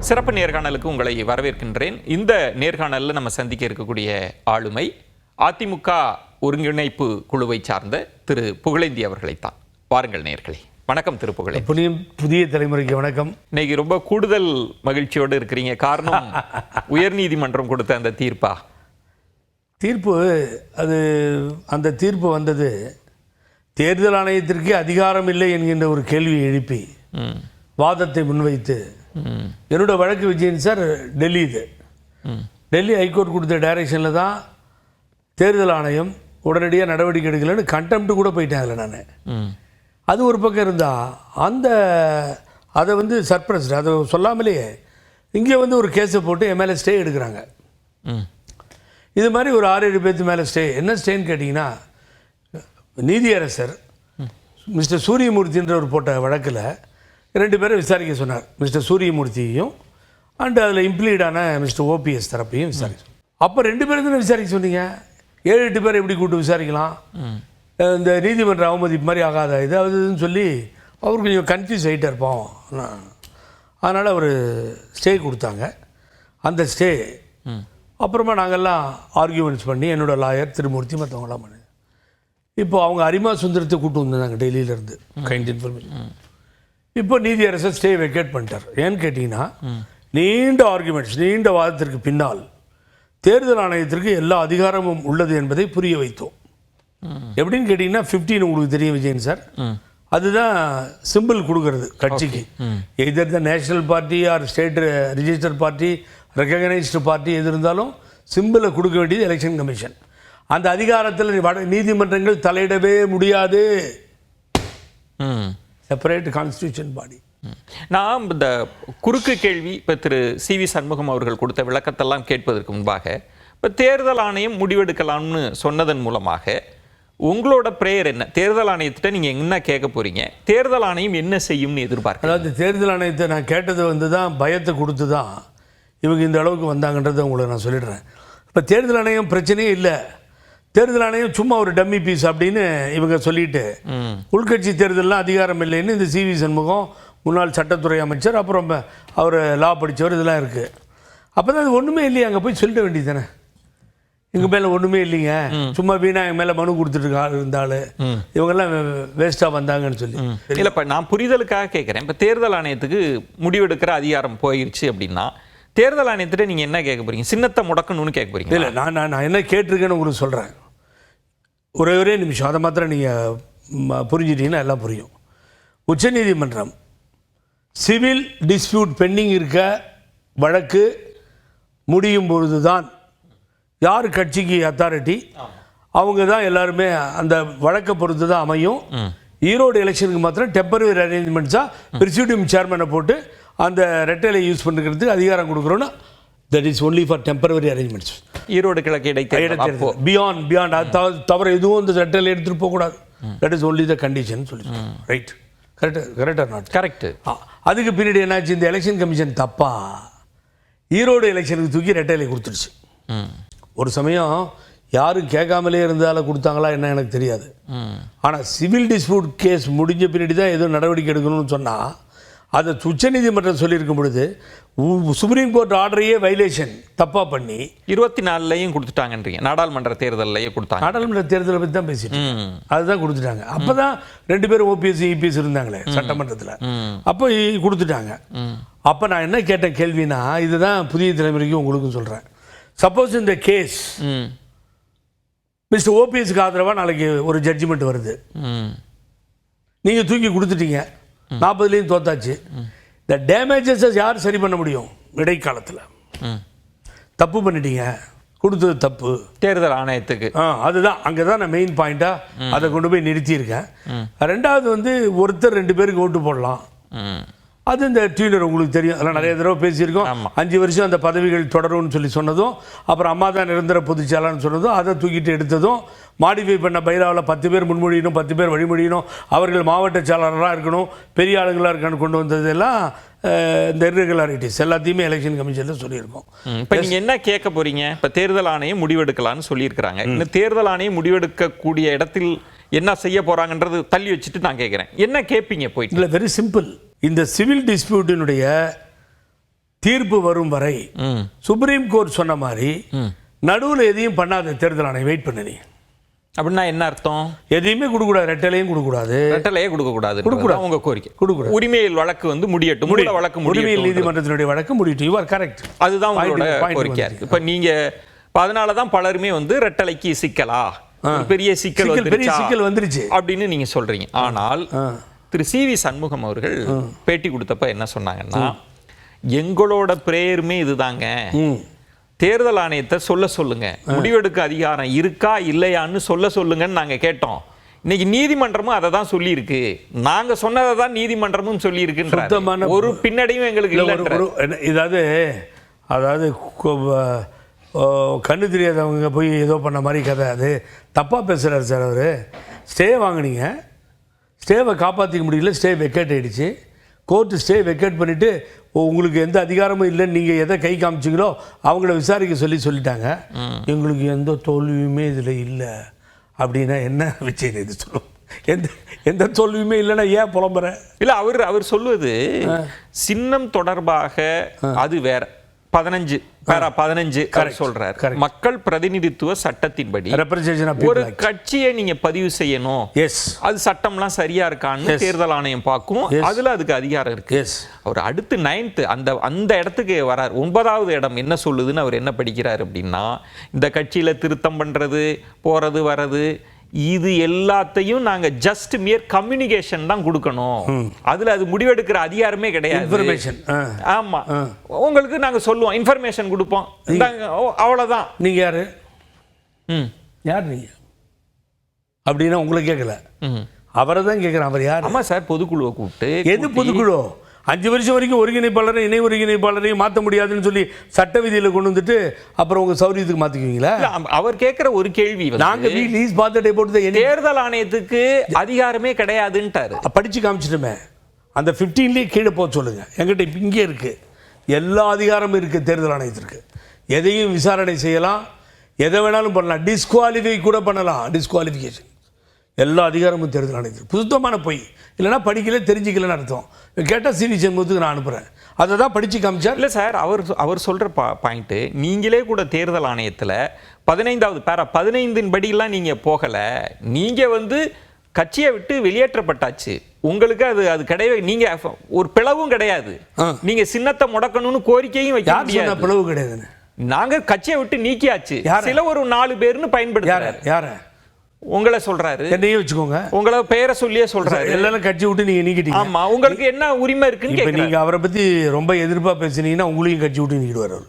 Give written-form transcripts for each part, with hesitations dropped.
சிறப்பு நேர்காணலுக்கு உங்களை வரவேற்கின்றேன். இந்த நேர்காணலில் நம்ம சந்திக்க இருக்கக்கூடிய ஆளுமை அதிமுக ஒருங்கிணைப்பு குழுவை சார்ந்த திரு புகழேந்தி அவர்களைத்தான். வாருங்கள் நேயர்களே. வணக்கம் திரு புகழேந்தி. புதிய தலைமுறைக்கு வணக்கம். இன்னைக்கு ரொம்ப கூடுதல் மகிழ்ச்சியோடு இருக்கிறீங்க. காரணம் உயர்நீதிமன்றம் கொடுத்த அந்த தீர்ப்பு. அந்த தீர்ப்பு வந்தது தேர்தல் ஆணையத்திற்கு அதிகாரம் இல்லை என்கின்ற ஒரு கேள்வியை எழுப்பி வாதத்தை முன்வைத்து என்னோட வழக்கு விஜயன் சார் டெல்லி ஹைகோர்ட் கொடுத்த டைரக்ஷனில் தான் தேர்தல் ஆணையம் உடனடியாக நடவடிக்கை எடுக்கலன்னு கண்டெம்ட் கூட போயிட்டாங்கல்ல நான். அது ஒரு பக்கம் இருந்தால் அதை சர்ப்ரைஸ்டு, அதை சொல்லாமலேயே இங்கே ஒரு கேஸை போட்டு என் மேலே ஸ்டே எடுக்கிறாங்க. இது மாதிரி ஒரு 6-7 பேர்த்து மேலே ஸ்டே. என்ன ஸ்டேன்னு கேட்டிங்கன்னா, நீதியரசர் மிஸ்டர் சூரியமூர்த்தின்ற ஒரு போட்ட வழக்கில் 2 பேரை விசாரிக்க சொன்னார். மிஸ்டர் சூரியமூர்த்தியையும் அண்ட் அதில் இம்ப்ளீடான மிஸ்டர் ஓபிஎஸ் தரப்பையும் விசாரிக்க. அப்போ 2 பேரும் தானே விசாரிக்க சொன்னீங்க. 7-8 பேரை எப்படி கூப்பிட்டு விசாரிக்கலாம்? இந்த நீதிமன்ற அவமதிப்பு மாதிரி ஆகாத இது அதுன்னு சொல்லி அவருக்கு கொஞ்சம் கன்ஃபியூஸ் ஆகிட்டே இருப்போம். அதனால் அவர் ஸ்டே கொடுத்தாங்க. அந்த ஸ்டே அப்புறமா நாங்கள்லாம் ஆர்கியூமெண்ட்ஸ் பண்ணி என்னோடய லாயர் திருமூர்த்தி மற்றவங்களாம் பண்ணி இப்போ அவங்க அரிமா சுந்தரத்தை கூப்பிட்டு வந்தாங்க டெல்லியிலேருந்து. Kind information. இப்போ நீதியரசர் ஸ்டே வெக்கேட் பண்ணிட்டார். ஏன்னு கேட்டிங்கன்னா, நீண்ட ஆர்குமெண்ட்ஸ், நீண்ட வாதத்திற்கு பின்னால் தேர்தல் ஆணையத்திற்கு எல்லா அதிகாரமும் உள்ளது என்பதை புரிய வைத்தோம். எப்படின்னு கேட்டிங்கன்னா, 15 உங்களுக்கு தெரியும் விஜயன் சார், அதுதான் சிம்பிள் கொடுக்கறது கட்சிக்கு. Either the national party or state register party, recognised party எது இருந்தாலும் சிம்பிளை கொடுக்க வேண்டியது எலெக்ஷன் கமிஷன். அந்த அதிகாரத்தில் நீதிமன்றங்கள் தலையிடவே முடியாது. செப்பரேட் கான்ஸ்டிடியூஷன் பாடி. நான் இந்த குறுக்கு கேள்வி இப்போ திரு சி.வி. சண்முகம் அவர்கள் கொடுத்த விளக்கத்தெல்லாம் கேட்பதற்கு முன்பாக, இப்போ தேர்தல் ஆணையம் முடிவெடுக்கலாம்னு சொன்னதன் மூலமாக உங்களோட பிரேயர் என்ன? தேர்தல் ஆணையத்திட்ட நீங்கள் என்ன கேட்க போகிறீங்க? தேர்தல் ஆணையம் என்ன செய்யும்னு எதிர்பார்க்க? அதாவது தேர்தல் ஆணையத்தை நான் கேட்டது தான் பயத்தை கொடுத்து தான் இவங்க இந்த அளவுக்கு வந்தாங்கன்றதை உங்களுக்கு நான் சொல்லிடுறேன். இப்போ தேர்தல் ஆணையம் பிரச்சனையே இல்லை. தேர்தல் ஆணையம் சும்மா ஒரு டம்மி பீஸ் அப்படின்னு இவங்க சொல்லிட்டு, உள்கட்சி தேர்தல்லாம் அதிகாரம் இல்லைன்னு இந்த சி.வி. சண்முகம், முன்னாள் சட்டத்துறை அமைச்சர், அப்புறம் அவர் லா படித்தவர், இதெல்லாம் இருக்குது. அப்போ தான் அது ஒன்றுமே இல்லையா, அங்கே போய் சொல்லிட வேண்டியது தானே. எங்கள் மேலே ஒன்றுமே இல்லைங்க, சும்மா வீணா எங்கள் மேலே மனு கொடுத்துட்டு இருந்தாலும் இவங்கெல்லாம் வேஸ்ட்டாக வந்தாங்கன்னு சொல்லி. இல்லை, இப்போ நான் புரிதலுக்காக கேட்குறேன். இப்போ தேர்தல் ஆணையத்துக்கு முடிவெடுக்கிற அதிகாரம் போயிடுச்சு அப்படின்னா தேர்தல் ஆணையத்திட்ட நீங்கள் என்ன கேட்க போகிறீங்க? சின்னத்தை முடக்கணும்னு கேட்க போகிறீங்க? இல்லை, நான் என்ன கேட்டிருக்கேன்னு உங்களுக்கு சொல்கிறேன். ஒரே நிமிஷம், அதை மாத்திரம் நீங்கள் புரிஞ்சிட்டீங்கன்னா எல்லாம் புரியும். உச்சநீதிமன்றம் சிவில் டிஸ்பியூட் பெண்டிங் இருக்க வழக்கு முடியும் பொழுது தான் யார் கட்சிக்கு அத்தாரிட்டி, அவங்க தான் எல்லாருமே அந்த வழக்கை பொறுத்து தான் அமையும். ஈரோடு எலெக்ஷனுக்கு மாத்திரம் டெம்பரரி அரேஞ்ச்மெண்ட்ஸாக பிரிசிடியம் சேர்மனை போட்டு அந்த ரெட்டைலை யூஸ் பண்ணுறதுக்கு அதிகாரம் கொடுக்குறோன்னா, that is only for temporary arrangements. Erode கிழக்கு இடைத்தேர்தல் பியாண்ட் அது தவிர எதுவும் இந்த ரெட்டையில் எடுத்துகிட்டு போகக்கூடாது. That is only the condition சொல்லி. ரைட், கரெக்டாக நாட் கரெக்ட். அதுக்கு பின்னாடி என்னாச்சு, இந்த எலெக்ஷன் கமிஷன் தப்பா ஈரோடு எலெக்ஷனுக்கு தூக்கி ரெட்டையிலை கொடுத்துருச்சு. ஒரு சமயம் யாரும் கேட்காமலே இருந்தாலும் கொடுத்தாங்களா என்ன எனக்கு தெரியாது. ஆனால் சிவில் டிஸ்பியூட் கேஸ் முடிஞ்ச பின்னாடி தான் எதுவும் நடவடிக்கை எடுக்கணும்னு சொன்னால், அதை உச்சநீதிமன்றம் சொல்லியிருக்கும் பொழுது சுப்ரீம் கோர்ட் ஆர்டரையே வைலேஷன் தப்பாக பண்ணி 24லையும் கொடுத்துட்டாங்கன்றீங்க. நாடாளுமன்ற தேர்தலையே கொடுத்தாங்க. நாடாளுமன்ற தேர்தலை பற்றி தான் பேசிட்டு அதுதான் கொடுத்துட்டாங்க. அப்போ தான் 2 பேரும் ஓபிஎஸ் இபிஎஸ் இருந்தாங்களே சட்டமன்றத்தில், அப்போ கொடுத்துட்டாங்க. அப்போ நான் என்ன கேட்டேன் கேள்வினா, இதுதான் புதிய தலைமுறைக்கும் உங்களுக்கும் சொல்கிறேன். சப்போஸ் இந்த கேஸ் மிஸ்டர் ஓபிஎஸ்க்கு ஆதரவாக நாளைக்கு ஒரு ஜட்ஜ்மெண்ட் வருது, நீங்கள் தூக்கி கொடுத்துட்டீங்க, 40லையும் தோத்தாச்சு. இந்த டேமேஜஸை யார் சரி பண்ண முடியும்? இடைக்காலத்தில் தப்பு பண்ணிட்டீங்க, கொடுத்தது தப்பு தேர்தல் ஆணையத்துக்கு. அதுதான் அங்கே தான் நான் மெயின் பாயிண்ட்டாக அதை கொண்டு போய் நிறுத்தியிருக்கேன். 2வது ஒருத்தர் 2 பேருக்கு ஓட்டு போடலாம். அது இந்த டியூனர் உங்களுக்கு தெரியும், அதெல்லாம் நிறைய தடவை பேசியிருக்கோம். 5 வருஷம் அந்த பதவிகள் தொடரும்னு சொல்லி சொன்னதும், அப்புறம் அம்மா தான் நிரந்தர பொதுச்செயலாளர்னு சொன்னதும், அதை தூக்கிட்டு எடுத்ததும், மாடிஃபை பண்ண பைராவில் 10 பேர் முன்மொழியணும், 10 பேர் வழிமொழியணும், அவர்கள் மாவட்ட செயலாளராக இருக்கணும், பெரிய ஆளுங்களாக இருக்கணும்னு கொண்டு வந்ததெல்லாம் இந்த இர்ரெகுலாரிட்டிஸ் எல்லாத்தையுமே எலெக்ஷன் கமிஷனில் சொல்லியிருக்கோம். இப்போ நீங்கள் என்ன கேட்க போகிறீங்க? இப்போ தேர்தல் ஆணையம் முடிவெடுக்கலான்னு சொல்லியிருக்கிறாங்க. இந்த தேர்தல் ஆணையம் முடிவெடுக்கக்கூடிய இடத்தில் என்ன செய்ய போகிறாங்கன்றது தள்ளி வச்சுட்டு நான் கேட்குறேன், என்ன கேட்பீங்க போயிட்டு? இல்லை, வெரி சிம்பிள். இந்த சிவில் டிஸ்பியூட்டினுடைய தீர்ப்பு வரும் வரை சுப்ரீம் கோர்ட் சொன்ன மாதிரி நடுவில் எதையும் பண்ணாத தேர்தல் ஆணையம் வெயிட் பண்ண நீ. அப்படின்னா என்ன அர்த்தம்? எதையுமே கொடுக்கூடாது, ரெட்டலையும் கொடுக்கூடாது, ரெட்டலையே கொடுக்கக்கூடாது உங்க கோரிக்கை. கொடுக்கூடாது. உரிமையில் வழக்கு வந்து முடியட்டும், வழக்கு உரிமையில் நீதிமன்றத்தினுடைய வழக்கு முடியட்டும். You are correct. அதுதான் உங்களோட கோரிக்கையா இருக்கு. இப்ப நீங்க அதனாலதான் பலருமே வந்து ரெட்டலைக்கு சிக்கலா, பெரிய சிக்கல் வந்துருச்சு அப்படின்னு நீங்க சொல்றீங்க. ஆனால் திரு சி.வி. சண்முகம் அவர்கள் பேட்டி கொடுத்தப்ப என்ன சொன்னாங்கன்னா, எங்களோட பிரேயருமே இதுதாங்க, தேர்தல் ஆணையத்தை சொல்லுங்க, முடிவெடுக்க அதிகாரம் இருக்கா இல்லையான்னு சொல்லுங்கன்னு நாங்க கேட்டோம். இன்னைக்கு நீதிமன்றமும் அதை தான் சொல்லி இருக்கு, நாங்க சொன்னதை தான் நீதிமன்றமும் சொல்லி இருக்குன்ற ஒரு பின்னடையும் எங்களுக்கு இல்லை. அதாவது கண்ணு தெரியாதவங்க போய் ஏதோ பண்ண மாதிரி கதை. அது தப்பாக பேசுகிறார் சார். அவர் ஸ்டே வாங்கினீங்க, ஸ்டேவை காப்பாற்றிக்க முடியல, ஸ்டே வெக்கேட் ஆகிடுச்சு. கோர்ட்டு ஸ்டே வெக்கேட் பண்ணிவிட்டு உங்களுக்கு எந்த அதிகாரமும் இல்லைன்னு நீங்கள் எதை கை காமிச்சிங்களோ அவங்கள விசாரிக்க சொல்லிட்டாங்க. எங்களுக்கு எந்த தோல்வியுமே இதில் இல்லை அப்படின்னா என்ன விஜய் இது சொல்லுவோம்? எந்த தோல்வியுமே இல்லைன்னா ஏன் புலம்புற? இல்லை, அவர் சொல்வது சின்னம் தொடர்பாக அது வேற 15 சொல்றாரு. மக்கள் பிரதிநிதித்துவ சட்டத்தின்படி ஒரு கட்சியை நீங்க பதிவு செய்யணும், அது சட்டம்லாம் சரியா இருக்கான்னு தேர்தல் ஆணையம் பார்க்கும், அதுல அதுக்கு அதிகாரம் இருக்கு. அவர் அடுத்து 9th அந்த இடத்துக்கு வரார். 9வது இடம் என்ன சொல்லுதுன்னு அவர் என்ன படிக்கிறார் அப்படின்னா, இந்த கட்சியில திருத்தம் பண்றது, போறது வர்றது, இது எல்லாத்தையும் நாங்க ஜஸ்ட் மியர் கம்யூனிகேஷன் தான் கொடுக்கணும், அதுல அது முடிவெடுக்கிற அதிகாரமே கிடையாது. இன்ஃபர்மேஷன். ஆமா, உங்களுக்கு நாங்க சொல்லுவோம், இன்ஃபர்மேஷன் கொடுப்போம், அவ்வளவுதான். நீங்க யாரு? யார் நீங்க அப்படின்னா உங்களை கேட்கல, அவரை தான் கேட்கிறேன். அவர் யார்? ஆமா சார், பொதுக்குழுவை கூப்பிட்டு. எது பொதுக்குழு? 5 வருஷம் வரைக்கும் ஒருங்கிணைப்பாளரை இணை ஒருங்கிணைப்பாளரையும் மாற்ற முடியாதுன்னு சொல்லி சட்ட விதியில் கொண்டு வந்துட்டு அப்புறம் உங்க சௌரியத்துக்கு மாற்றிக்குவீங்களா? அவர் கேட்குற ஒரு கேள்வி, நாங்கள் தேர்தல் ஆணையத்துக்கு அதிகாரமே கிடையாதுன்ட்டாரு. படித்து காமிச்சிட்டுமே, அந்த 15லேயே கீழே போக சொல்லுங்க. எங்கிட்ட இங்கே இருக்குது, எல்லா அதிகாரமும் இருக்குது தேர்தல் ஆணையத்திற்கு. எதையும் விசாரணை செய்யலாம், எதை வேணாலும் பண்ணலாம், டிஸ்குவாலிஃபை கூட பண்ணலாம். டிஸ்குவாலிஃபிகேஷன் எல்லா அதிகாரமும் தேர்தல் ஆணையத்துக்கு. சுத்தமான பொய், இல்லைன்னா படிக்கல தெரிஞ்சிக்கலன்னு அர்த்தம். கேட்டால் சி.வி. சண்முகத்துக்கு நான் அனுப்புகிறேன், அதை தான் படித்து காமிச்சார். இல்லை சார், அவர் சொல்கிற பாயிண்ட்டு, நீங்களே கூட தேர்தல் ஆணையத்தில் 15வது பேரா 15 படியெல்லாம் நீங்கள் போகலை, நீங்கள் வந்து கட்சியை விட்டு வெளியேற்றப்பட்டாச்சு, உங்களுக்கு அது கிடையவே, நீங்கள் ஒரு பிளவும் கிடையாது, நீங்கள் சின்னத்தை முடக்கணும்னு கோரிக்கையும் வைக்க முடியாது. பிளவு கிடையாதுன்னு நாங்கள் கட்சியை விட்டு நீக்கியாச்சு. சில ஒரு 4 பேர்னு பயன்படுத்துறாரு. யார? உங்களை சொல்றாரு, என்னையே வச்சுக்கோங்க, உங்களை பெயரை சொல்லியே சொல்றாரு. எல்லாரும் கட்சி விட்டு நீங்க நீக்கிட்டீங்க. ஆமா, உங்களுக்கு என்ன உரிமை இருக்குன்னு கேக்குறாரு. நீங்க அவரை பத்தி ரொம்ப எதிர்ப்பா பேசுனீங்கன்னா உங்களையும் கட்சி விட்டு நீக்கிடுவார். அவர்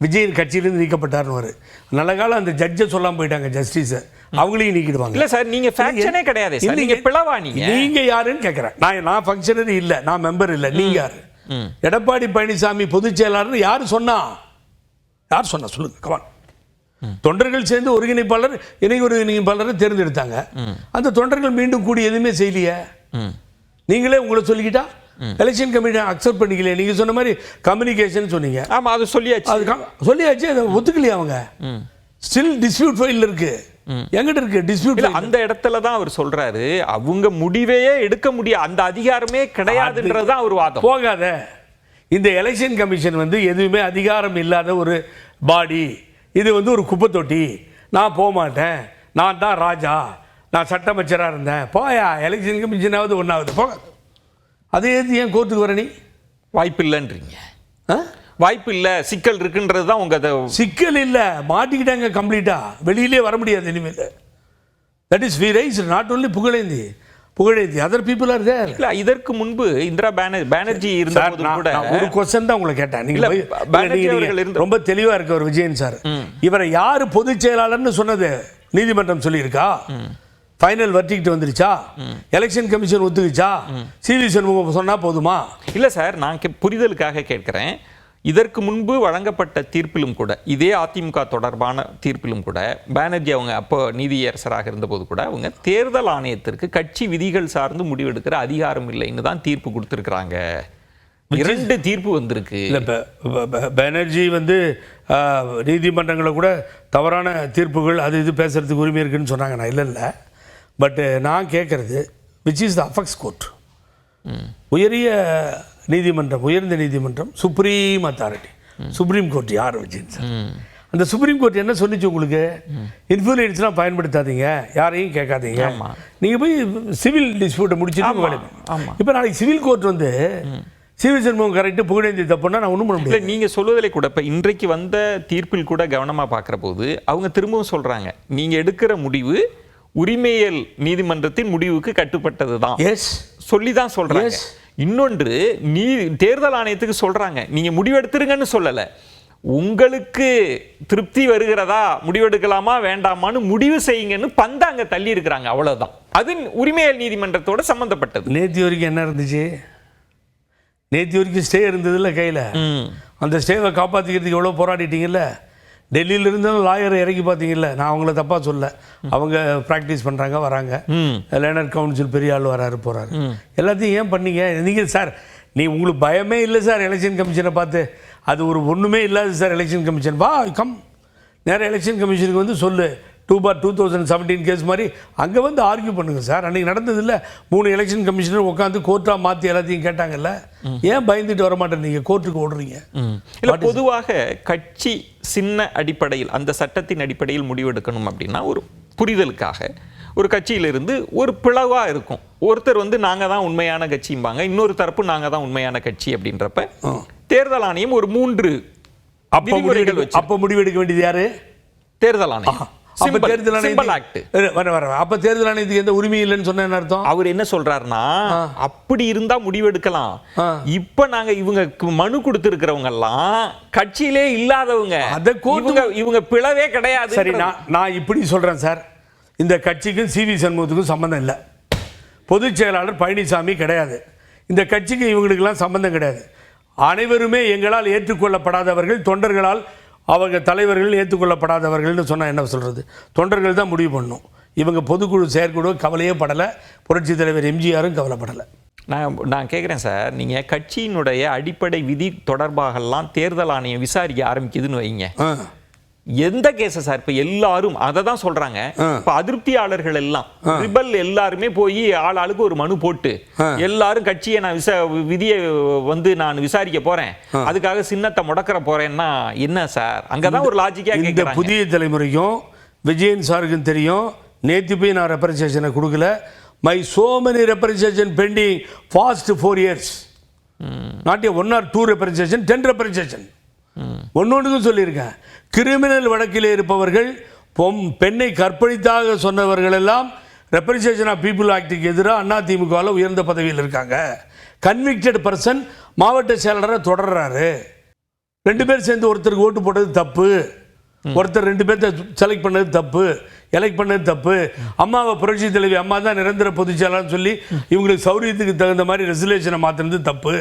விஜய் கட்சியிலிருந்து நீக்கப்பட்டார்னு நல்ல காலம் அந்த ஜட்ஜை சொல்லாம போயிட்டாங்க, ஜஸ்டிஸ், அவங்களையும் நீக்கிடுவாங்க. இல்ல சார், நீங்க ஃபங்க்ஷனே கிடையாது சார், நீங்க பிளவா? நீங்க யாருன்னு கேக்குறேன். நான் ஃபங்க்ஷனரி இல்ல, நான் மெம்பர் இல்ல. நீங்க யாரு? எடப்பாடி பழனிசாமி பொதுச் செயலாளர் யாரு சொன்னா? யார் சொன்னா சொல்லுங்க, கமான். தொண்டர்கள் சேர்ந்து ஒருங்கிணைப்பாளர் இணை ஒருங்கிணைப்பாளரை தேர்ந்தெடுத்தாங்க. அந்த தொண்டர்கள் மீண்டும் கூடி எதுவுமே செய்யலையே. நீங்களே உங்களை சொல்லிக்கிட்டா எலெக்ஷன் கமிஷன் அக்செப்ட் பண்ணிக்கல. நீங்க சொன்ன மாதிரி கம்யூனிகேஷன் சொன்னீங்க. ஆமா, அது சொல்லியாச்சு. அதை ஒத்துக்கலையா அவங்க? ஸ்டில் டிஸ்பியூட் ஃபைல் இருக்கு, எங்கிட்ட இருக்கு டிஸ்பியூட். அந்த இடத்துல தான் அவர் சொல்றாரு, அவங்க முடிவையே எடுக்க முடியாது, அந்த அதிகாரமே கிடையாதுன்றதுதான் அவர் வாதம். போகாத, இந்த எலெக்ஷன் கமிஷன் வந்து எதுவுமே அதிகாரம் இல்லாத ஒரு பாடி. இது வந்து ஒரு குப்பை தொட்டி. நான் போக மாட்டேன், நான் தான் ராஜா, நான் சட்டமைச்சராக இருந்தேன். போயா, எலெக்ஷன் கமிஷனாவது ஒன்றாவது போக. அதே ஏன் கோர்ட்டுக்கு வர? நீ வாய்ப்பு இல்லைன்றீங்க. வாய்ப்பு இல்லை, சிக்கல் இருக்குன்றது தான் உங்க. சிக்கல் இல்லை, மாட்டிக்கிட்டாங்க கம்ப்ளீட்டா, வெளியிலே வர முடியாது இனிமேல். That is we raise not only Pugazhendhi, other people are there. இல்ல, இதற்கு முன்பு இந்திரா பானர்ஜி இருந்தபோது கூட ஒரு क्वेश्चन தான் உங்களை கேட்டேன். நீங்க ரொம்ப தெளிவா இருக்கு ஒரு விஜயன் சார். இவரை யாரு பொதுச் செயலாளர்னு சொன்னது? நீதிமன்றம் சொல்லியிருக்கா? ஃபைனல் வெர்டிக்ட் வந்துருச்சா? எலெக்ஷன் கமிஷன் ஒத்துக்குச்சா? சி.வி. சண்முகம் சொன்னா போதுமா? இல்ல சார், நான் புரிதலுக்காக கேட்கிறேன். இதற்கு முன்பு வழங்கப்பட்ட தீர்ப்பிலும் கூட, இதே அதிமுக தொடர்பான தீர்ப்பிலும் கூட, பானர்ஜி அவங்க அப்போ நீதியரசராக இருந்தபோது கூட அவங்க தேர்தல் ஆணையத்திற்கு கட்சி விதிகள் சார்ந்து முடிவெடுக்கிற அதிகாரம் இல்லைன்னு தான் தீர்ப்பு கொடுத்துருக்குறாங்க. 2 தீர்ப்பு வந்திருக்கு. பானர்ஜி வந்து நீதிமன்றங்களை கூட தவறான தீர்ப்புகள் அது இது பேசுறதுக்கு உரிமை இருக்குன்னு சொன்னாங்க. நான் இல்லை, பட் நான் கேட்கறது which is the apex court, உயரிய நீதிமன்றம், உயர்ந்த நீதிமன்றம், சுப்ரீம் அத்தாரிட்டி, சுப்ரீம் கோர்ட் யார் வச்சுங்க சார்? அந்த சுப்ரீம் கோர்ட் என்ன சொன்னிச்சு உங்களுக்கு? இன்ஃப்ளூயன்ஸ்லாம் பயன்படுத்தாதீங்க, யாரையும் கேட்காதீங்க, நீங்கள் போய் சிவில் டிஸ்பியூட்டை முடிச்சுட்டு. இப்போ நாளைக்கு சிவில் கோர்ட் வந்து சிவில் சண்முகம் கரெக்டு, புகழேந்தி தப்புன்னா நான் ஒன்றும் பண்ண முடியல. நீங்கள் சொல்வதில் கூட இப்போ இன்றைக்கு வந்த தீர்ப்பில் கூட கவனமாக பார்க்குற போது அவங்க திரும்பவும் சொல்கிறாங்க, நீங்கள் எடுக்கிற முடிவு உரிமையியல் நீதிமன்றத்தின் முடிவுக்கு கட்டுப்பட்டது தான் சொல்லி தான் சொல்கிறாங்க. இன்னொன்று, தேர்தல் ஆணையத்துக்கு சொல்கிறாங்க நீங்கள் முடிவெடுத்துருங்கன்னு சொல்லலை, உங்களுக்கு திருப்தி வருகிறதா, முடிவெடுக்கலாமா வேண்டாமான்னு முடிவு செய்யுங்கன்னு பந்தாங்க தள்ளி இருக்கிறாங்க, அவ்வளவுதான். அது உரிமையியல் நீதிமன்றத்தோட சம்பந்தப்பட்டது. நேற்று வரைக்கும் என்ன இருந்துச்சு? நேற்று வரைக்கும் ஸ்டே இருந்ததுல்ல கையில், அந்த ஸ்டேவை காப்பாற்றிக்கிறதுக்கு எவ்வளோ போராடிட்டீங்கல்ல. டெல்லியில் இருந்தாலும் லாயரை இறக்கி பார்த்தீங்கல்ல. நான் அவங்கள தப்பாக சொல்ல, அவங்க ப்ராக்டிஸ் பண்ணுறாங்க, வராங்க, லேர்னர் கவுன்சில் பெரிய ஆள் வராரு போகிறாரு, எல்லாத்தையும் ஏன் பண்ணீங்க நீங்கள் சார்? உங்களுக்கு பயமே இல்லை சார் எலெக்ஷன் கமிஷனை பார்த்து? அது ஒரு ஒன்றுமே இல்லாது சார் எலெக்ஷன் கமிஷன். வா கம் நேராக எலெக்ஷன் கமிஷனுக்கு வந்து சொல்லு, 2/2017 கேஸ் மாதிரி அங்கே வந்து ஆர்கியூ பண்ணுங்கள் சார். அன்றைக்கி நடந்ததில்ல, 3 எலெக்ஷன் கமிஷனர் உட்காந்து கோர்ட்டாக மாற்றி எல்லாத்தையும் கேட்டாங்கல்ல. ஏன் பயந்துட்டு வர மாட்டேன் நீங்கள் கோர்ட்டுக்கு ஓடுறீங்க? இல்லை, பொதுவாக கட்சி சின்ன அடிப்படையில், அந்த சட்டத்தின் அடிப்படையில் முடிவெடுக்கணும் அப்படின்னா ஒரு புரிதலுக்காக ஒரு கட்சியிலிருந்து ஒரு பிளவாக இருக்கும். ஒருத்தர் வந்து நாங்கள் தான் உண்மையான கட்சிம்பாங்க, இன்னொரு தரப்பு நாங்கள் தான் உண்மையான கட்சி அப்படின்றப்ப தேர்தல் ஆணையம் ஒரு 3 விதிமுறைகள் வச்சு அப்போ முடிவெடுக்க வேண்டியது யாரு? தேர்தல் ஆணையம். தேர்தல் ஆணையத்துக்கு எந்த உரிமை இல்லைன்னு சொன்ன அர்த்தம்? அவர் என்ன சொல்றாருன்னா, அப்படி இருந்தா முடிவெடுக்கலாம். இப்ப நாங்க இவங்க மனு கொடுத்திருக்கிறவங்க எல்லாம் கட்சியிலே இல்லாதவங்க, இவங்க பிளவே கிடையாது. சரி, நான் இப்படி சொல்றேன் சார், இந்த கட்சிக்கும் சிவி சண்முகத்துக்கும் சம்பந்தம் இல்லை. பொதுச் செயலாளர் பழனிசாமி கிடையாது, இந்த கட்சிக்கு இவங்களுக்கெல்லாம் சம்பந்தம் கிடையாது. அனைவருமே எங்களால் ஏற்றுக்கொள்ளப்படாதவர்கள், தொண்டர்களால் அவங்க தலைவர்கள் ஏற்றுக்கொள்ளப்படாதவர்கள்னு சொன்னால் என்ன சொல்கிறது? தொண்டர்கள் தான் முடிவு பண்ணணும். இவங்க பொதுக்குழு செயற்குழு கவலையே படலை, புரட்சி தலைவர் எம்ஜிஆரும் கவலைப்படலை. நான் கேட்குறேன் சார், நீங்கள் கட்சியினுடைய அடிப்படை விதி தொடர்பாகலாம் தேர்தல் ஆணையம் விசாரிக்க ஆரம்பிக்குதுன்னு வைங்க, எந்த கேஸை சார்? இப்போ எல்லாரும் அதை தான் சொல்கிறாங்க. இப்போ அதிருப்தியாளர்கள் எல்லாம் ரிபல் எல்லாருமே போய் ஆளுக்கு ஒரு மனு போட்டு எல்லாரும் கட்சியை நான் விதியை வந்து நான் விசாரிக்க போறேன், அதுக்காக சின்னத்தை முடக்கிற போறேன்னா என்ன சார்? அங்கதான் ஒரு லாஜிக்கா. இந்த புதிய தலைமுறைக்கும் விஜயன் சாருக்கும் தெரியும், நேற்று போய் நான் ரெப்ரசன்டேஷனை கொடுக்கல. My so many representation pending past 4 years, not a 1 or 2 representation, 10 representation. ஒன்னொன்றுக்கும் சொல்லியிருக்கேன். கிரிமினல் வழக்கில் இருப்பவர்கள், பெண்ணை கற்பழித்தாக சொன்னவர்கள் எல்லாம் ரெப்ரசன்டேஷன் ஆஃப் பீப்புள் ஆக்டுக்கு எதிராக அதிமுகவில் உயர்ந்த பதவியில் இருக்காங்க. கன்விக்டட் பர்சன் மாவட்ட செயலரை தொடர்றாரு. 2 பேர் சேர்ந்து ஒருத்தருக்கு ஓட்டு போட்டது தப்பு, ஒருத்தர் 2 பேர்த்த செலக்ட் பண்ணது தப்பு, எலெக்ட் பண்ணது தப்பு. அம்மாவை புரட்சி தலைவி அம்மா தான் நிரந்தர பொதுச் செயலாளர்னு சொல்லி இவங்களுக்கு சௌரியத்துக்கு தகுந்த மாதிரி ரெசல்யூஷனை மாற்றினது தப்பு.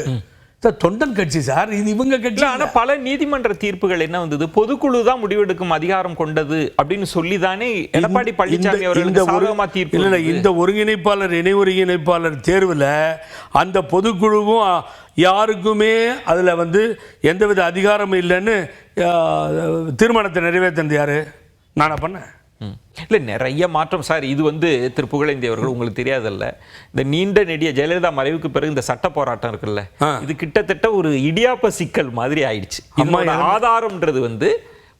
தொண்டன் கட்சி சார், இது இவங்க கட்சி. ஆனால் பல நீதிமன்ற தீர்ப்புகள் என்ன வந்தது, பொதுக்குழு தான் முடிவெடுக்கும் அதிகாரம் கொண்டது அப்படின்னு சொல்லி தானே எடப்பாடி பழனிசாமி அவர்கள் தீர்ப்பு. இல்லை, இந்த ஒருங்கிணைப்பாளர் இணை ஒருங்கிணைப்பாளர் தேர்வில் அந்த பொதுக்குழுவும் யாருக்குமே அதில் வந்து எந்தவித அதிகாரமும் இல்லைன்னு தீர்மானத்தை நிறைவேற்றினது யாரு? நானா பண்ணேன்? இல்லை, நிறைய மாற்றம் சார். இது வந்து திரு புகழேந்தி அவர்கள் உங்களுக்கு தெரியாதல்ல, இந்த நீண்ட நெடிய ஜெயலலிதா மறைவுக்கு பிறகு இந்த சட்ட போராட்டம் இருக்குல்ல, இது கிட்டத்தட்ட ஒரு இடியாப்ப சிக்கல் மாதிரி ஆயிடுச்சு. ஆதாரம்ன்றது வந்து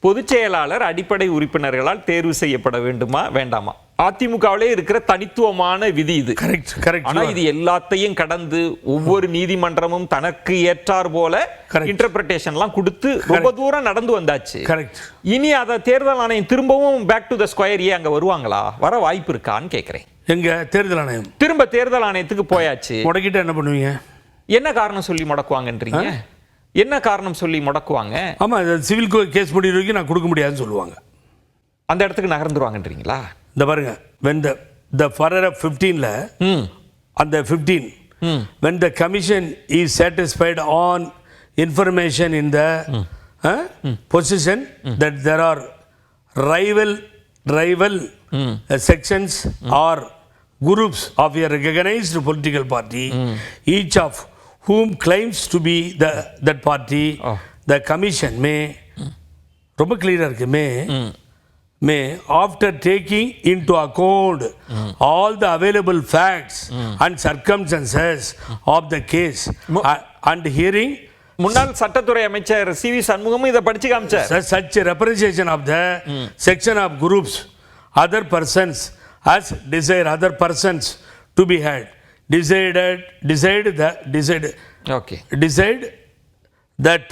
பொதுச் செயலாளர் அடிப்படை உறுப்பினர்களால் தேர்வு செய்யப்பட வேண்டுமா வேண்டாமா, அதிமுகவிலே இருக்கிற தனித்துவமான விதி இது. ஆனா இது எல்லாத்தையும் கடந்து ஒவ்வொரு நீதிமன்றமும் தனக்கு ஏற்றார் போல இன்டர்பிரேஷன்லாம் கொடுத்து ரொம்ப தூரம் நடந்து வந்தாச்சு. இனி அதை தேர்தல் ஆணையம் திரும்பவும் பேக் டு த ஸ்கொயர் அங்க வருவாங்களா? வர வாய்ப்பு இருக்கான்னு கேட்கிறேன். எங்க தேர்தல் ஆணையம் திரும்ப தேர்தல் ஆணையத்துக்கு போயாச்சு, முடக்கிட்டு என்ன பண்ணுவீங்க? என்ன காரணம் சொல்லி முடக்குவாங்கன்றீங்க? என்ன காரணம் சொல்லி முடக்குவாங்க? ஆமா, சிவில் கேஸ் முடிவு வரைக்கும் நான் கொடுக்க முடியாதுன்னு சொல்லுவாங்க. அந்த இடத்துக்கு நகர்ந்துருவாங்கன்றீங்களா? இந்த பாருங்க, when the paragraph 15ல அந்த 15 when the commission is satisfied on information in the position that there are rival sections or groups of a recognized political party, each of whom claims to be that party, the commission may, ரொம்ப clear இருக்கு, may after taking into account all the available facts and circumstances of the case and hearing முன்னாள் சட்டத்துறை அமைச்சர் CV சண்முகமும் இதை படிச்சு காமிச்சார். such a representation of the section of groups, other persons as desire other persons to be had, decide that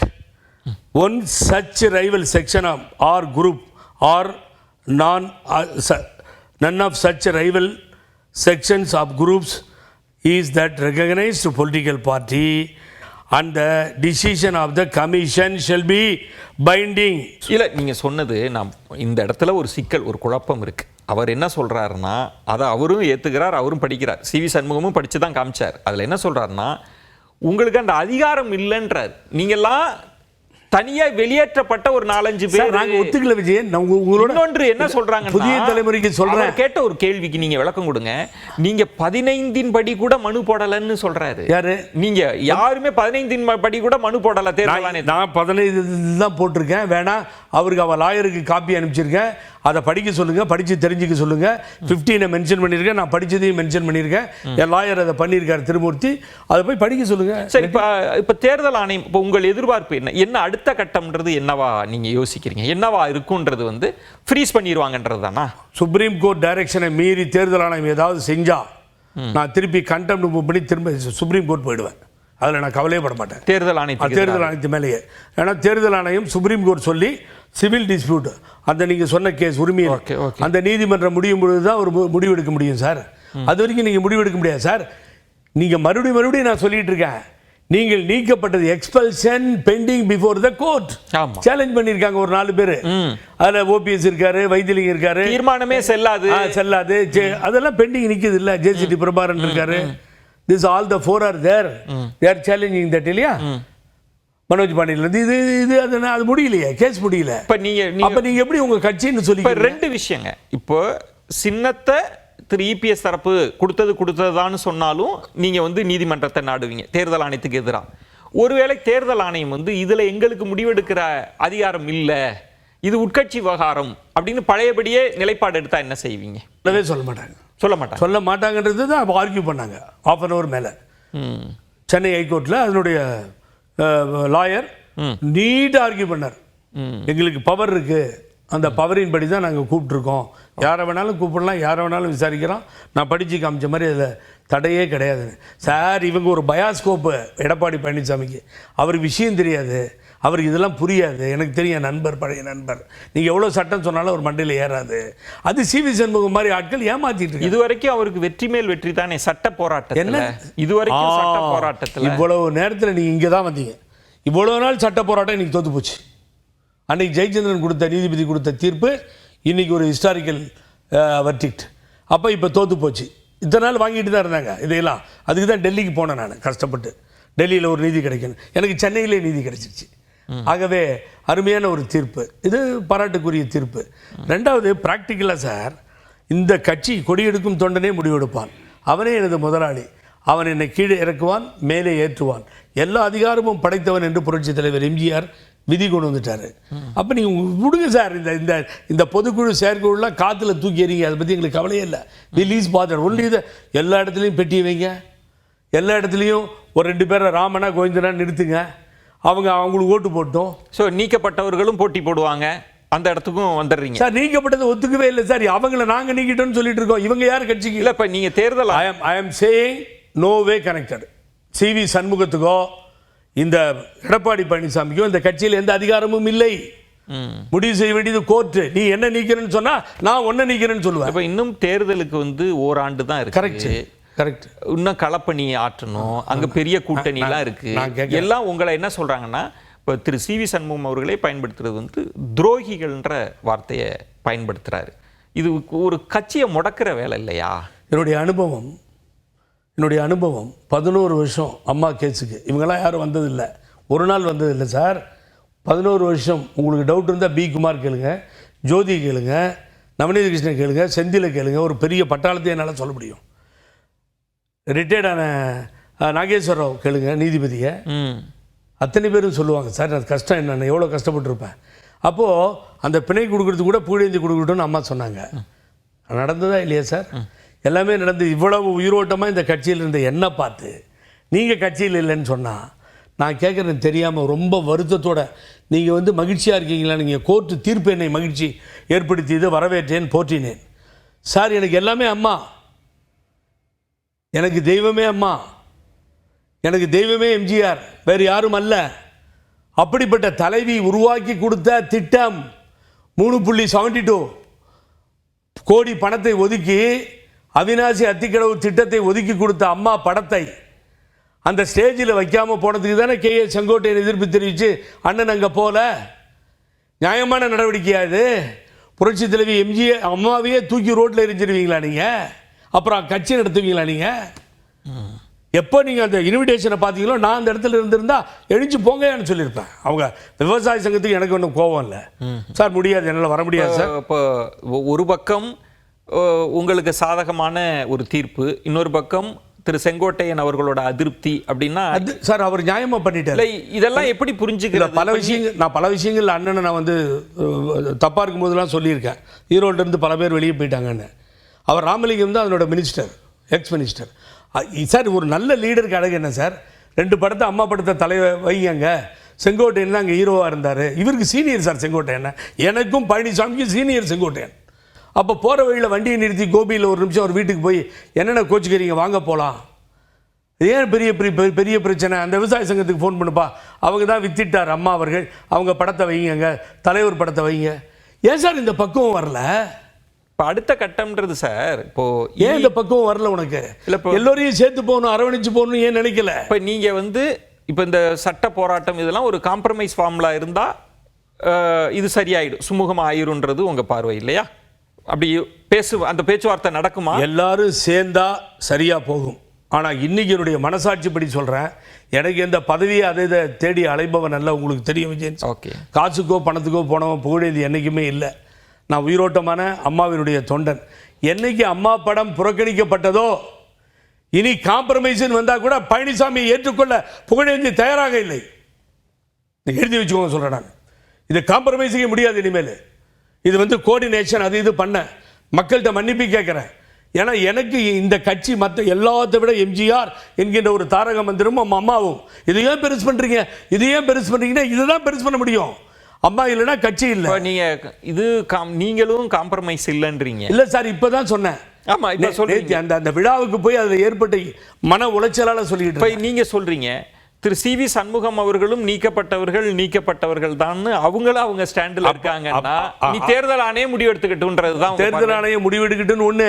one such rival section of or group or none of such rival sections of groups is that recognized political party and the decision of the commission shall be binding. இல்ல நீங்க சொன்னது நான் இந்த இடத்துல ஒரு சிக்கல், ஒரு குழப்பம் இருக்கு. அவர் என்ன சொல்றாருன்னா, அதை அவரும் ஏத்துக்கிறார், அவரும் படிக்கிறார், சிவி சண்முகமும் படிச்சு தான் காமிச்சார். அதுல என்ன சொல்றாருன்னா, உங்களுக்கு அந்த அதிகாரம் இல்லைன்றார். நீங்கெல்லாம் தனியா வெளியேற்றப்பட்ட ஒரு 4-5 பேர். நாங்க ஒத்துக்கல விஜயன். உங்களோட இன்னொன்று என்ன சொல்றாங்க, புதிய தலைமுறைக்கு சொல்றேன். கேட்ட ஒரு கேள்விக்கு நீங்க விளக்கம் கொடுங்க. நீங்க 15 படி கூட மனு போடலன்னு சொல்றாரு. யாரு? நீங்க யாருமே 15 படி கூட மனு போடல தேர்தல் ஆணையம். நான் 15 தான் போட்டிருக்கேன். வேணா அவருக்கு அவ லாயருக்கு காப்பி அனுப்பிச்சிருக்கேன். அதை படிக்க சொல்லுங்க, படிச்சு தெரிஞ்சுக்க சொல்லுங்க. 15 மென்ஷன் பண்ணியிருக்கேன், நான் படிச்சதையும் மென்ஷன் பண்ணியிருக்கேன். என் லாயர் அதை பண்ணியிருக்காரு திருமூர்த்தி, அதை போய் படிக்க சொல்லுங்க. சரி, இப்ப தேர்தல் ஆணையம் இப்போ உங்கள் எதிர்பார்ப்பு என்ன அடுத்த கட்டம்ன்றது என்னவா நீங்க யோசிக்கிறீங்க? என்னவா இருக்குன்றது வந்து ஃப்ரீஸ் பண்ணிடுவாங்கன்றது தானா? சுப்ரீம் கோர்ட் டைரக்ஷனை மீறி தேர்தல் ஆணையம் ஏதாவது செஞ்சா நான் திருப்பி கண்டெம்ட் பண்ணி திரும்ப சுப்ரீம் கோர்ட் போயிடுவேன். அதில் நான் கவலையப்பட மாட்டேன். தேர்தல் ஆணையத்து மேலேயே. ஏன்னா தேர்தல் ஆணையம் சுப்ரீம் கோர்ட் சொல்லி சிவில் டிஸ்பியூட், அந்த நீங்க சொன்ன கேஸ் உரிமையை அந்த நீதிமன்றம் முடியும் பொழுது தான் ஒரு முடிவு எடுக்க முடியும் சார். அது வரைக்கும் நீங்க முடிவு எடுக்க முடியாது சார். நீங்க மறுபடியும் நான் சொல்லிட்டு இருக்கேன், நீங்கள் நீக்கப்பட்டது expulsion bending before the court. Challenge பண்ணிருக்காங்க ஒரு 4 பேர். அதுல ஓபிஎஸ் இருக்காரு, வைத்திலிங்கம் இருக்காரு. தீர்மானமே செல்லாது அதெல்லாம் பெண்டிங் நிக்குது இல்ல. ஜேசிடி பிரபாரன் இருக்காரு. This all the 4 are there. They are challenging that இல்லையா? மனோஜ் பாண்டியன் இது அது முடியலையே, கேஸ் முடியல. அப்ப நீங்க எப்படி உங்க கட்சின்னு சொல்லி 2 விஷயங்க. இப்போ சின்னத்தை திரு இபிஎஸ் தரப்பு கொடுத்ததான்னு சொன்னாலும் நீங்க வந்து நீதிமன்றத்தை நாடுவீங்க தேர்தல் ஆணையத்துக்கு எதிராக. ஒருவேளை தேர்தல் ஆணையம் வந்து இதுல எங்களுக்கு முடிவெடுக்கிற அதிகாரம் இல்ல, இது உட்கட்சி விவகாரம் அப்படின்னு பழையபடியே நிலைப்பாடு எடுத்தா என்ன செய்வீங்க? சொல்ல மாட்டாங்கன்றது தான் ஆர்கியூ பண்ணாங்க ½ an hour மேல சென்னை ஹைகோர்ட்ல. அதனுடைய லாயர் நீட் ஆர்கியூ பண்ணார். எங்களுக்கு பவர் இருக்கு, அந்த பவரின் படி தான் நாங்கள் கூப்பிட்டுருக்கோம். யாரை வேணாலும் கூப்பிடலாம், யாரை வேணாலும் விசாரிக்கிறோம். நான் படித்து காமிச்ச மாதிரி அதில் தடையே கிடையாது சார். இவங்க ஒரு பயாஸ்கோப்பு எடப்பாடி பழனிசாமிக்கு. அவருக்கு விஷயம் தெரியாது, அவருக்கு இதெல்லாம் புரியாது. எனக்கு தெரியும், நண்பர், பழைய நண்பர். நீங்கள் எவ்வளோ சட்டம் சொன்னாலும் ஒரு மண்டையில் ஏறாது. அது சிவி சண்முகம் மாதிரி ஆட்கள் ஏமாத்திட்டு. இதுவரைக்கும் அவருக்கு வெற்றி மேல் வெற்றி தானே சட்ட போராட்டம். என்ன இதுவரைக்கும் சட்ட போராட்டத்தில் இவ்வளவு நேரத்தில் நீங்கள் இங்கே தான் வந்தீங்க. இவ்வளோ நாள் சட்ட போராட்டம் இன்னைக்கு தோத்து போச்சு. அன்னைக்கு ஜெயச்சந்திரன் கொடுத்த நீதிபதி கொடுத்த தீர்ப்பு இன்னைக்கு ஒரு ஹிஸ்டாரிக்கல் வர்டிக்ட். அப்போ இப்போ தோத்து போச்சு. இத்தனை நாள் வாங்கிட்டு தான் இருந்தாங்க இதையெல்லாம். அதுக்கு தான் டெல்லிக்கு போனேன் நான் கஷ்டப்பட்டு. டெல்லியில் ஒரு நீதி கிடைக்கணும், எனக்கு சென்னையிலே நீதி கிடைச்சிருச்சு. ஆகவே அருமையான ஒரு தீர்ப்பு, இது பாராட்டுக்குரிய தீர்ப்பு. ரெண்டாவது ப்ராக்டிக்கலாக சார், இந்த கட்சி கொடியெடுக்கும் தொண்டனே முடிவெடுப்பான். அவனே எனது முதலாளி, அவன் என்னை கீழே இறக்குவான், மேலே ஏற்றுவான், எல்லா அதிகாரமும் படைத்தவன் என்று புரட்சித் தலைவர் எம்ஜிஆர் விதி கொண்டு வந்துட்டாரு. அப்போ நீங்கள் விடுங்க சார். இந்த இந்த பொதுக்குழு செயற்குழுலாம் காற்றுல தூக்கி எறிங்க, அதை பற்றி எங்களுக்கு கவலையே இல்லை. ரிலீஸ் பார்த்து ஒன்லி இதை எல்லா இடத்துலையும் பெட்டி வைங்க, எல்லா இடத்துலையும் ஒரு 2 பேரை ராமனா கோவிந்தனா நிறுத்துங்க, அவங்களுக்கு ஓட்டு போட்டோம். ஸோ நீக்கப்பட்டவர்களும் போட்டி போடுவாங்க, அந்த இடத்துக்கும் வந்துடுறீங்க சார். நீக்கப்பட்டது ஒத்துக்கவே இல்லை சார். அவங்கள நாங்கள் நீக்கிட்டோம்னு சொல்லிட்டு இருக்கோம். இவங்க யார் கட்சிக்கு இல்லை. இப்போ நீங்கள் தேர்தல் I am saying no way connected. CV சண்முகத்துக்கோ இந்த எடப்பாடி பழனிசாமிக்கோ இந்த கட்சியில் எந்த அதிகாரமும் இல்லை. முடிவு செய்ய வேண்டியது கோர்ட்டு. நீ என்ன நீக்கிறேன்னு சொன்னா நான் ஒன்ன நீக்கிறேன்னு சொல்லுவேன். இப்போ இன்னும் தேர்தலுக்கு வந்து ஓராண்டு தான் இருக்கு. கரெக்ட். இன்னும் களப்பணி ஆற்றணும், அங்க பெரிய கூட்டணி எல்லாம் இருக்கு. எல்லாம் உங்களை என்ன சொல்றாங்கன்னா, இப்போ திரு சிவி சண்முகம் அவர்களே பயன்படுத்துறது வந்து துரோகிகள்ன்ற வார்த்தையை பயன்படுத்துறாரு. இது ஒரு கட்சியை முடக்கிற வேலை இல்லையா? என்னுடைய அனுபவம் 11 வருஷம் அம்மா கேஸுக்கு இவங்கெல்லாம் யாரும் வந்ததில்லை, ஒரு நாள் வந்ததில்லை சார். 11 வருஷம். உங்களுக்கு டவுட் இருந்தால் பி குமார் கேளுங்க, ஜோதி கேளுங்க, நவநீத கிருஷ்ணன் கேளுங்க, செந்தில கேளுங்க. ஒரு பெரிய பட்டாளத்தை என்னால் சொல்ல முடியும். ரிட்டையர்டான நாகேஸ்வர ராவ் கேளுங்க, நீதிபதியை. அத்தனை பேரும் சொல்லுவாங்க சார் அது கஷ்டம் என்னென்ன, எவ்வளோ கஷ்டப்பட்டுருப்பேன். அப்போது அந்த பிணை கொடுக்குறது கூட பூழேந்தி கொடுக்கட்டும்னு அம்மா சொன்னாங்க. நடந்ததா இல்லையா சார்? எல்லாமே நடந்து இவ்வளவு உயிரோட்டமாக இந்த கட்சியில் இருந்த என்ன பார்த்து நீங்கள் கட்சியில் இல்லைன்னு சொன்னால் நான் கேட்குறேன் தெரியாமல் ரொம்ப வருத்தத்தோட நீங்கள் வந்து மகிழ்ச்சியாக இருக்கீங்களா? நீங்கள் கோர்ட்டு தீர்ப்பு என்னை மகிழ்ச்சி ஏற்படுத்தியது, வரவேற்றேன், போற்றினேன். சார் எனக்கு எல்லாமே அம்மா, எனக்கு தெய்வமே அம்மா, எனக்கு தெய்வமே எம்ஜிஆர், வேறு யாரும் அல்ல. அப்படிப்பட்ட தலைவி உருவாக்கி கொடுத்த திட்டம் 3.72 கோடி பணத்தை ஒதுக்கி அவிநாசி அத்திக்கடவு திட்டத்தை ஒதுக்கி கொடுத்த அம்மா படத்தை அந்த ஸ்டேஜில் வைக்காமல் போனதுக்கு தானே கே.ஏ. செங்கோட்டையன் எதிர்ப்பு தெரிவித்து அண்ணன் அங்கே போல. நியாயமான நடவடிக்கையா இது? புரட்சி தலைவி எம்ஜிஆர் அம்மாவையே தூக்கி ரோட்டில் எரிஞ்சிருவீங்களா நீங்கள்? அப்புறம் கட்சி நடத்துவீங்களா நீங்கள்? எப்போ நீங்கள் அந்த இன்விடேஷனை பார்த்தீங்களோ நான் அந்த இடத்துல இருந்திருந்தா எழுந்து போங்கன்னு சொல்லியிருப்பேன். அவங்க விவசாய சங்கத்துக்கு எனக்கு ஒன்றும் கோபம் இல்லை. சார் முடியாது, என்னால் வர முடியாது சார். இப்போ ஒரு பக்கம் உங்களுக்கு சாதகமான ஒரு தீர்ப்பு, இன்னொரு பக்கம் திரு செங்கோட்டையன் அவர்களோட அதிருப்தி அப்படின்னா அது சார் அவர் நியாயமாக பண்ணிட்டார். இதெல்லாம் எப்படி புரிஞ்சுக்கிறேன்? பல விஷயங்கள் அண்ணனை நான் வந்து தப்பாக இருக்கும்போதெல்லாம் சொல்லியிருக்கேன். ஈரோட்டிலேருந்து பல பேர் வெளியே போயிட்டாங்கன்னு. அவர் ராமலிங்கம் தான் அதனோட மினிஸ்டர், எக்ஸ் மினிஸ்டர். சார் ஒரு நல்ல லீடருக்கு அழகு என்ன சார்? 2 படத்தை அம்மா படத்தை தலைவர் வைங்க. செங்கோட்டையன் தான் அங்கே ஹீரோவாக இருந்தார். இவருக்கு சீனியர் சார் செங்கோட்டையன், எனக்கும் பழனிசாமிக்கும் சீனியர் செங்கோட்டையன். அப்போ போகிற வழியில் வண்டியை நிறுத்தி கோபியில் ஒரு நிமிஷம் ஒரு வீட்டுக்கு போய் என்னென்ன கோச்சிக்கிறீங்க, வாங்க போகலாம், ஏன் பெரிய பிரச்சனை, அந்த விவசாய சங்கத்துக்கு ஃபோன் பண்ணுப்பா, அவங்க தான் வித்திட்டார் அம்மா அவர்கள், அவங்க படத்தை வைங்க, தலைவர் படத்தை வைங்க. ஏன் சார் இந்த பக்குவம் வரல? இப்போ அடுத்த கட்டம்ன்றது சார், இப்போ ஏன் இந்த பக்குவம் வரல உனக்கு? இல்லை, இப்போ எல்லோரையும் சேர்த்து போகணும், அரவணைச்சு போகணும் ஏன் நினைக்கல? இப்போ நீங்கள் வந்து இப்போ இந்த சட்ட போராட்டம் இதெல்லாம் ஒரு காம்ப்ரமைஸ் ஃபார்முலா இருந்தால் இது சரியாயிடும், சுமூகமாக ஆயிருன்றது உங்கள் பார்வை இல்லையா? அப்படி அந்த பேச்சுவார்த்தை நடக்குமா? எல்லாரும் சேர்ந்தா சரியாக போகும். ஆனால் இன்னைக்கு என்னுடைய மனசாட்சிப்படி சொல்கிறேன், எனக்கு எந்த பதவியை அதை இதை தேடி அலைபவன் அல்ல. உங்களுக்கு தெரியும் விஜயன். ஓகே, காசுக்கோ பணத்துக்கோ போனவன் புகழேந்தி என்றைக்குமே இல்லை. நான் உயிரோட்டமான அம்மாவினுடைய தொண்டன். என்னைக்கு அம்மா படம் புறக்கணிக்கப்பட்டதோ, இனி காம்ப்ரமைஸ்ன்னு வந்தால் கூட பழனிசாமியை ஏற்றுக்கொள்ள புகழேந்தி தயாராக இல்லை. எழுதி வச்சுக்கோங்க சொல்கிறேன் நான். இது காம்ப்ரமைஸிக்க முடியாது இனிமேல். இது வந்து கோஆர்டினேஷன் அது இது பண்ண மக்கள்கிட்ட மன்னிப்பு கேட்குறேன். ஏன்னா எனக்கு இந்த கட்சி மற்ற எல்லாத்தை விட எம்ஜிஆர் என்கின்ற ஒரு தாரக மந்திரமும் அம்மாவும். இதை ஏன் பெருசு பண்ணுறீங்க, இது ஏன் பெருசு பண்ணுறீங்கன்னா இதுதான் பெருசு பண்ண முடியும். அம்மா இல்லைன்னா கட்சி இல்லை. நீங்கள் இது நீங்களும் காம்ப்ரமைஸ் இல்லைன்றீங்க. இல்லை சார், இப்போ தான் சொன்னேன். ஆமாம், இப்போ சொல்றீங்க. அந்த விழாவுக்கு போய் அதில் ஏற்பட்ட மன உளைச்சலால் சொல்லிட்டு இப்போ நீங்கள் சொல்கிறீங்க திரு சி.வி. சண்முகம் அவர்களும் நீக்கப்பட்டவர்கள் தான் அவங்க ஸ்டாண்டில் இருக்காங்கன்னா நீ தேர்தல் ஆணையம் முடிவெடுத்துக்கிட்டுன்றது தான். தேர்தல் ஆணையம் முடிவெடுக்கட்டுன்னு ஒன்று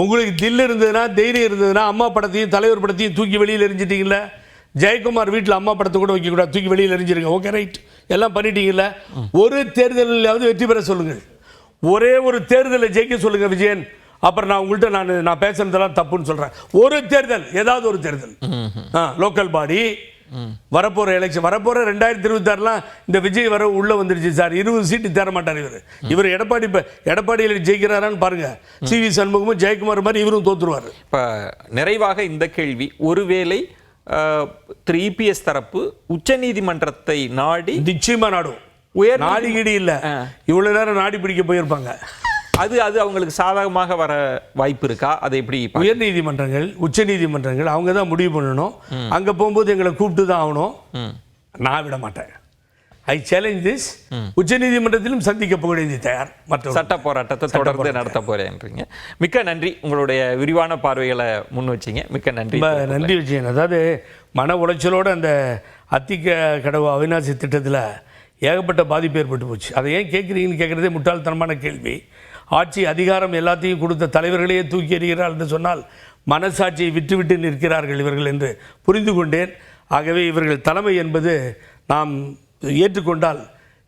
உங்களுக்கு தில் இருந்ததுன்னா, தைரியம் இருந்ததுன்னா அம்மா படத்தையும் தலைவர் படத்தையும் தூக்கி வெளியில் எரிஞ்சிட்டீங்களா? ஜெயக்குமார் வீட்டில் அம்மா படத்தை கூட வைக்கக்கூடாது, தூக்கி வெளியில் எரிஞ்சிருங்க. ஓகே ரைட், எல்லாம் பண்ணிட்டீங்களா? ஒரு தேர்தலில் வெற்றி பெற சொல்லுங்கள், ஒரே ஒரு தேர்தலில் ஜெயிக்க சொல்லுங்க விஜயன். அப்புறம் நான் உங்கள்கிட்ட நான் பேசுறதெல்லாம் தப்புன்னு சொல்கிறேன். ஒரு தேர்தல், ஏதாவது ஒரு தேர்தல், லோக்கல் பாடி வரப்போகிற எலெக்ஷன், வரப்போகிற 2026 இந்த விஜய் வர உள்ளே வந்துடுச்சு சார். 20 சீட்டு தேர மாட்டார் இவர். எடப்பாடியில் ஜெயிக்கிறாரான்னு பாருங்க. சி.வி. சண்முகமும் ஜெயக்குமார் மாதிரி இவரும் தோத்துருவார். இப்போ நிறைவாக இந்த கேள்வி, ஒருவேளை திரு இபிஎஸ் தரப்பு உச்சநீதிமன்றத்தை நாடி, நிச்சயமா நாடும், நாடிகிடி இல்லை, இவ்வளவு நேரம் நாடி பிடிக்க போயிருப்பாங்க. அது அவங்களுக்கு சாதகமாக வர வாய்ப்பு இருக்கா? அதை எப்படி? உயர் நீதிமன்றங்கள், உச்ச நீதிமன்றங்கள் அவங்க தான் முடிவு பண்ணணும். அங்கே போகும்போது எங்களை கூப்பிட்டு தான் ஆகணும். நான் விட மாட்டேன். ஐ சேலஞ்ச் திஸ். உச்ச நீதிமன்றத்திலும் சந்திக்க புகழேந்தி தயார். மற்ற சட்ட போராட்டத்தை தொடர்ந்து நடத்த போறேன்றீங்க. மிக்க நன்றி, உங்களுடைய விரிவான பார்வைகளை முன் வச்சிங்க. மிக்க நன்றி. நன்றி விஜயன். அதாவது மன உளைச்சலோடு அந்த அத்திக்கடவு அவிநாசி திட்டத்தில் ஏகப்பட்ட பாதிப்பு ஏற்பட்டு போச்சு. அதை ஏன் கேட்குறீங்கன்னு கேட்குறதே முட்டாள்தனமான கேள்வி. ஆட்சி அதிகாரம் எல்லாத்தையும் கொடுத்த தலைவர்களையே தூக்கி எறிகிறார் என்று சொன்னால் மனசாட்சியை விட்டுவிட்டு நிற்கிறார்கள் இவர்கள் என்று புரிந்து கொண்டேன். ஆகவே இவர்கள் தலைமை என்பது நாம் ஏற்றுக்கொண்டால்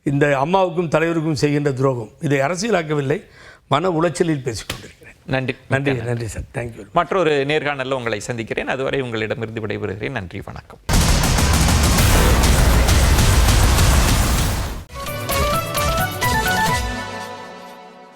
இந்த அம்மாவுக்கும் தலைவருக்கும் செய்கின்ற துரோகம். இதை அரசியலாக்கவில்லை, மன உளைச்சலில் பேசிக்கொண்டிருக்கிறேன். நன்றி நன்றி நன்றி சார், தேங்க்யூ. மற்றொரு நேர்காணலில் உங்களை சந்திக்கிறேன். அதுவரை உங்களிடமிருந்து விடைபெறுகிறேன். நன்றி, வணக்கம்.